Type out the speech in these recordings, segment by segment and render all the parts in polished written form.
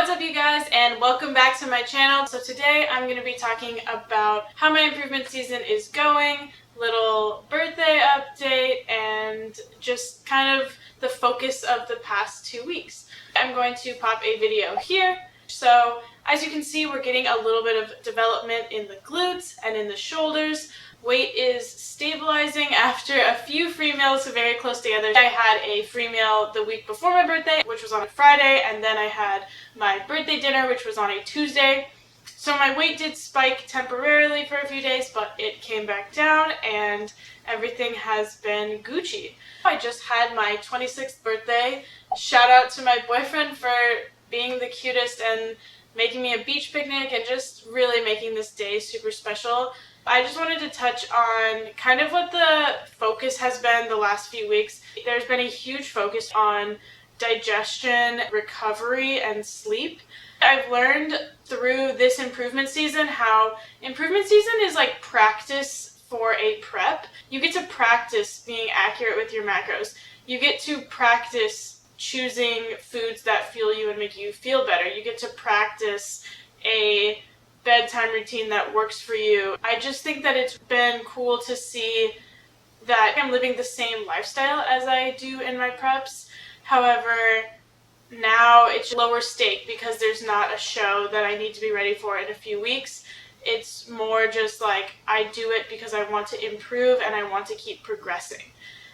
What's up, you guys, and welcome back to my channel. So today I'm going to be talking about how my improvement season is going, little birthday update, and just kind of the focus of the past 2 weeks. I'm going to pop a video here. So as you can see, we're getting a little bit of development in the glutes and in the shoulders. Weight is stabilizing after a few free meals very close together. I had a free meal the week before my birthday, which was on a Friday, and then I had my birthday dinner, which was on a Tuesday. So my weight did spike temporarily for a few days, but it came back down and everything has been Gucci. I just had my 26th birthday. Shout out to my boyfriend for being the cutest and making me a beach picnic and just really making this day super special. I just wanted to touch on kind of what the focus has been the last few weeks. There's been a huge focus on digestion, recovery, and sleep. I've learned through this improvement season how improvement season is like practice for a prep. You get to practice being accurate with your macros. You get to practice choosing foods that fuel you and make you feel better. You get to practice a bedtime routine that works for you. I just think that it's been cool to see that I'm living the same lifestyle as I do in my preps. However, now it's lower stake because there's not a show that I need to be ready for in a few weeks. It's more just like I do it because I want to improve and I want to keep progressing.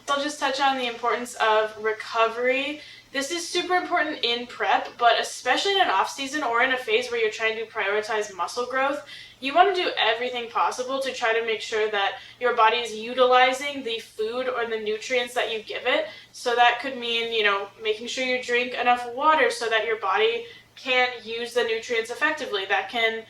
So I'll just touch on the importance of recovery. This is super important in prep, but especially in an off season or in a phase where you're trying to prioritize muscle growth, you want to do everything possible to try to make sure that your body is utilizing the food or the nutrients that you give it. So that could mean, making sure you drink enough water so that your body can use the nutrients effectively. That can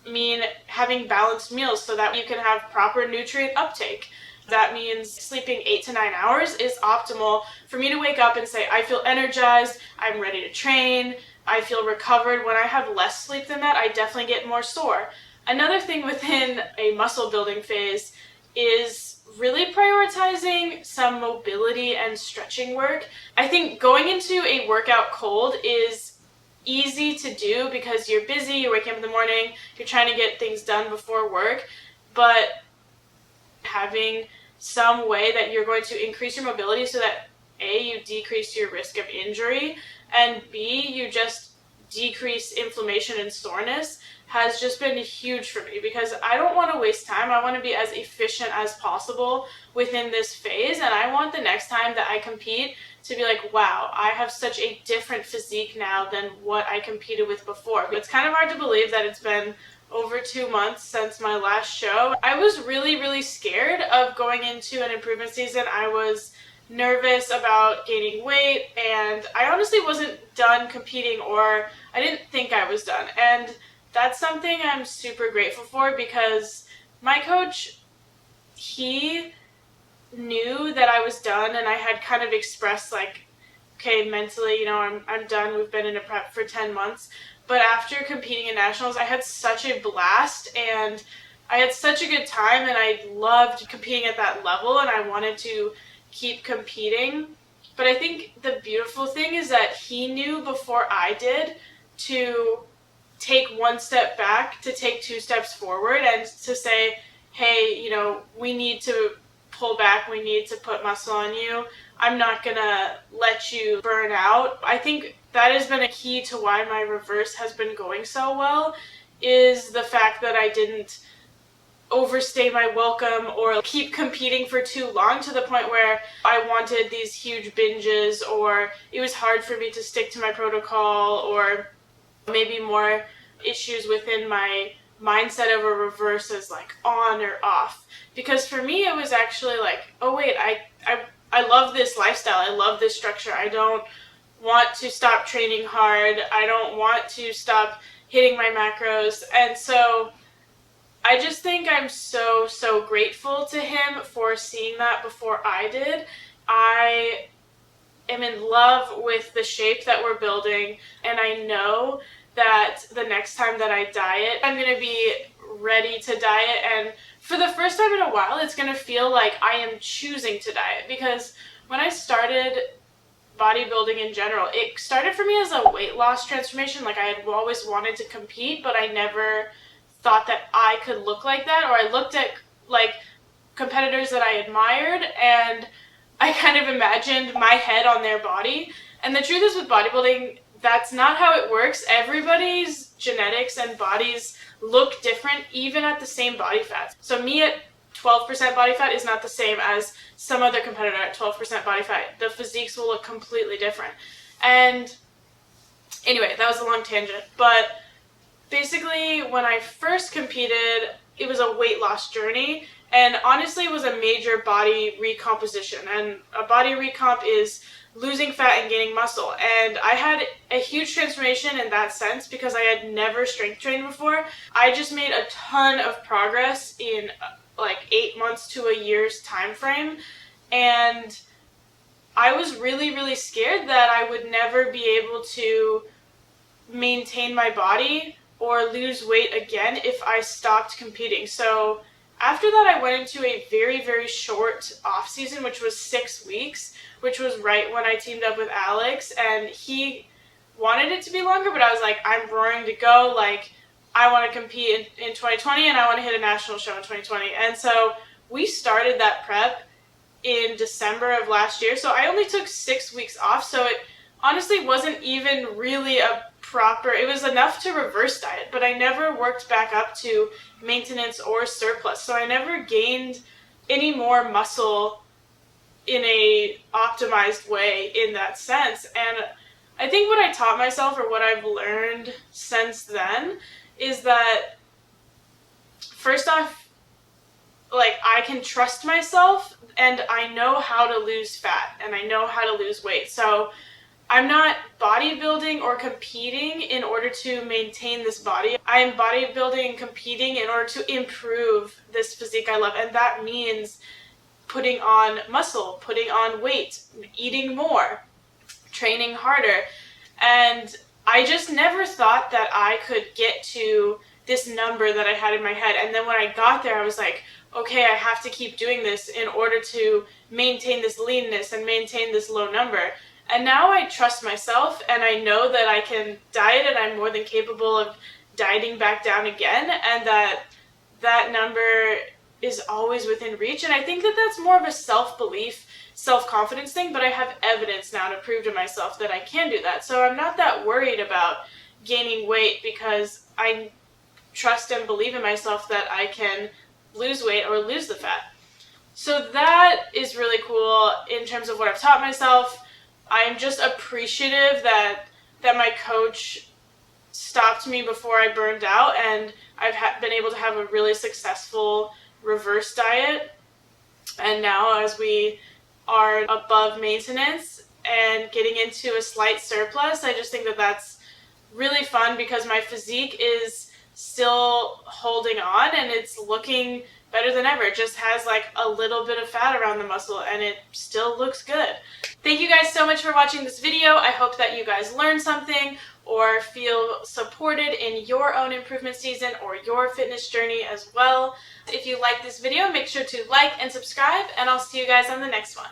mean having balanced meals so that you can have proper nutrient uptake. That means sleeping 8 to 9 hours is optimal for me to wake up and say, I feel energized, I'm ready to train, I feel recovered. When I have less sleep than that, I definitely get more sore. Another thing within a muscle building phase is really prioritizing some mobility and stretching work. I think going into a workout cold is easy to do because you're busy, you're waking up in the morning, you're trying to get things done before work, but having some way that you're going to increase your mobility so that A, you decrease your risk of injury, and B, you just decrease inflammation and soreness has just been huge for me because I don't want to waste time. I want to be as efficient as possible within this phase, and I want the next time that I compete to be like, wow, I have such a different physique now than what I competed with before. It's kind of hard to believe that it's been over 2 months since my last show. I was really scared of going into an improvement season. I was nervous about gaining weight, and I honestly wasn't done competing, or I didn't think I was done. And that's something I'm super grateful for because my coach, he knew that I was done, and I had kind of expressed like, okay, mentally, I'm done. We've been in a prep for 10 months. But after competing in nationals, I had such a blast and I had such a good time, and I loved competing at that level and I wanted to keep competing. But I think the beautiful thing is that he knew before I did to take one step back, to take 2 steps forward, and to say, hey, we need to pull back, we need to put muscle on you. I'm not gonna let you burn out. I think that has been a key to why my reverse has been going so well, is the fact that I didn't overstay my welcome or keep competing for too long to the point where I wanted these huge binges, or it was hard for me to stick to my protocol, or maybe more issues within my mindset of a reverse as like on or off. Because for me it was actually like, oh wait, I love this lifestyle, I love this structure, I don't want to stop training hard, I don't want to stop hitting my macros. And so I just think I'm so grateful to him for seeing that before I did. I am in love with the shape that we're building, and I know that the next time that I diet, I'm going to be ready to diet, and for the first time in a while, it's going to feel like I am choosing to diet, because when I started bodybuilding in general. It started for me as a weight loss transformation. Like, I had always wanted to compete, but I never thought that I could look like that. Or I looked at like competitors that I admired and I kind of imagined my head on their body. And the truth is, with bodybuilding, that's not how it works. Everybody's genetics and bodies look different even at the same body fat. So me at 12% body fat is not the same as some other competitor at 12% body fat. The physiques will look completely different. And anyway, that was a long tangent. But basically, when I first competed, it was a weight loss journey. And honestly, it was a major body recomposition. And a body recomp is losing fat and gaining muscle. And I had a huge transformation in that sense because I had never strength trained before. I just made a ton of progress in like 8 months to a year's time frame. And I was really, really scared that I would never be able to maintain my body or lose weight again if I stopped competing. So after that, I went into a very, very short off season, which was 6 weeks, which was right when I teamed up with Alex, and he wanted it to be longer, but I was like, I'm roaring to go. Like, I want to compete in 2020, and I want to hit a national show in 2020. And so we started that prep in December of last year. So I only took 6 weeks off. So it honestly wasn't even really a proper, it was enough to reverse diet, but I never worked back up to maintenance or surplus. So I never gained any more muscle in a optimized way in that sense. And I think what I taught myself, or what I've learned since then, is that first off, like, I can trust myself and I know how to lose fat and I know how to lose weight. So I'm not bodybuilding or competing in order to maintain this body. I am bodybuilding and competing in order to improve this physique I love. And that means putting on muscle, putting on weight, eating more, training harder. And I just never thought that I could get to this number that I had in my head. And then when I got there, I was like, okay, I have to keep doing this in order to maintain this leanness and maintain this low number. And now I trust myself and I know that I can diet and I'm more than capable of dieting back down again, and that number is always within reach. And I think that that's more of a self-belief, self-confidence thing, but I have evidence now to prove to myself that I can do that. So I'm not that worried about gaining weight because I trust and believe in myself that I can lose weight or lose the fat. So that is really cool in terms of what I've taught myself. I'm just appreciative that my coach stopped me before I burned out, and I've been able to have a really successful reverse diet. And now, as we are above maintenance and getting into a slight surplus, I just think that that's really fun because my physique is still holding on and it's looking better than ever. It just has like a little bit of fat around the muscle and it still looks good. Thank you guys so much for watching this video. I hope that you guys learned something or feel supported in your own improvement season or your fitness journey as well. If you like this video, make sure to like and subscribe, and I'll see you guys on the next one.